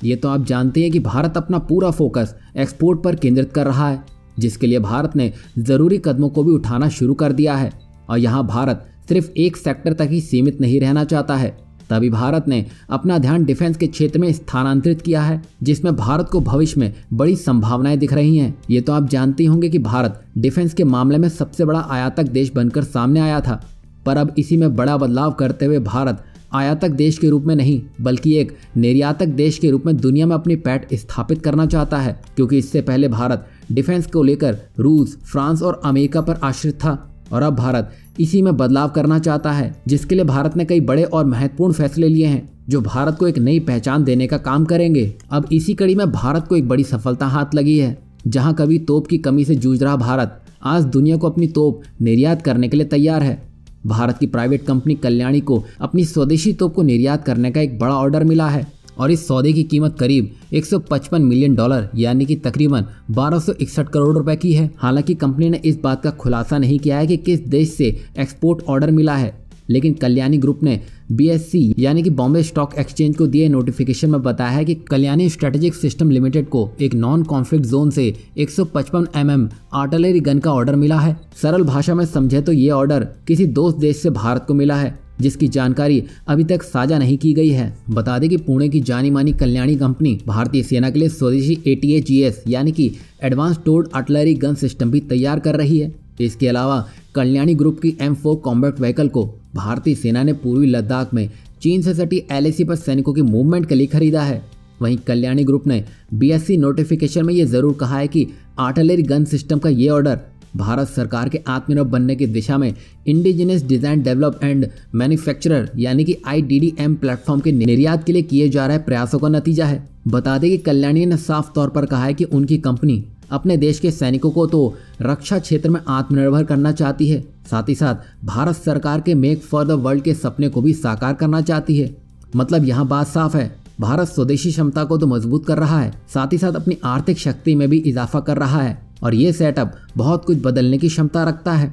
ये तो आप जानते हैं कि भारत अपना पूरा फोकस एक्सपोर्ट पर केंद्रित कर रहा है, जिसके लिए भारत ने ज़रूरी कदमों को भी उठाना शुरू कर दिया है। और यहाँ भारत सिर्फ एक सेक्टर तक ही सीमित नहीं रहना चाहता है। तभी भारत ने अपना ध्यान डिफेंस के क्षेत्र में स्थानांतरित किया है, जिसमें भारत को भविष्य में बड़ी संभावनाएं दिख रही हैं। ये तो आप जानते होंगे कि भारत डिफेंस के मामले में सबसे बड़ा आयातक देश बनकर सामने आया था, पर अब इसी में बड़ा बदलाव करते हुए भारत आयातक देश के रूप में नहीं बल्कि एक निर्यातक देश के रूप में दुनिया में अपनी पैठ स्थापित करना चाहता है। क्योंकि इससे पहले भारत डिफेंस को लेकर रूस, फ्रांस और अमेरिका पर आश्रित था, और अब भारत इसी में बदलाव करना चाहता है, जिसके लिए भारत ने कई बड़े और महत्वपूर्ण फैसले लिए हैं जो भारत को एक नई पहचान देने का काम करेंगे। अब इसी कड़ी में भारत को एक बड़ी सफलता हाथ लगी है। जहां कभी तोप की कमी से जूझ रहा भारत आज दुनिया को अपनी तोप निर्यात करने के लिए तैयार है। भारत की प्राइवेट कंपनी कल्याणी को अपनी स्वदेशी तोप को निर्यात करने का एक बड़ा ऑर्डर मिला है, और इस सौदे की कीमत करीब $155 मिलियन यानी कि तकरीबन 1261 करोड़ रुपए की है। हालांकि कंपनी ने इस बात का खुलासा नहीं किया है कि किस देश से एक्सपोर्ट ऑर्डर मिला है, लेकिन कल्याणी ग्रुप ने BSE यानी कि बॉम्बे स्टॉक एक्सचेंज को दिए नोटिफिकेशन में बताया है कि कल्याणी स्ट्रेटेजिक सिस्टम लिमिटेड को एक नॉन कॉन्फ्लिक्ट जोन से 155 mm आर्टिलरी गन का ऑर्डर मिला है। सरल भाषा में समझे तो ये ऑर्डर किसी दोस्त देश से भारत को मिला है, जिसकी जानकारी अभी तक साझा नहीं की गई है। बता दें कि पुणे की जानी मानी कल्याणी कंपनी भारतीय सेना के लिए स्वदेशी ATAGS यानी कि एडवांस टोर्ड आर्टिलरी गन सिस्टम भी तैयार कर रही है। इसके अलावा कल्याणी ग्रुप की M4 कॉम्बैट व्हीकल को भारतीय सेना ने पूर्वी लद्दाख में चीन से सटी LAC पर सैनिकों की मूवमेंट के लिए खरीदा है। वहीं कल्याणी ग्रुप ने BSE नोटिफिकेशन में ये जरूर कहा है कि आर्टिलरी गन सिस्टम का ये ऑर्डर भारत सरकार के आत्मनिर्भर बनने की दिशा में indigenous design develop and manufacturer यानी कि IDDM प्लेटफॉर्म के निर्यात के लिए किए जा रहे प्रयासों का नतीजा है। बता दें कि कल्याणी ने साफ तौर पर कहा है कि उनकी कंपनी अपने देश के सैनिकों को तो रक्षा क्षेत्र में आत्मनिर्भर करना चाहती है, साथ ही साथ भारत सरकार के मेक फॉर द वर्ल्ड के सपने को भी साकार करना चाहती है। मतलब यहाँ बात साफ है, भारत स्वदेशी क्षमता को तो मजबूत कर रहा है, साथ ही साथ अपनी आर्थिक शक्ति में भी इजाफा कर रहा है, और ये सेटअप बहुत कुछ बदलने की क्षमता रखता है।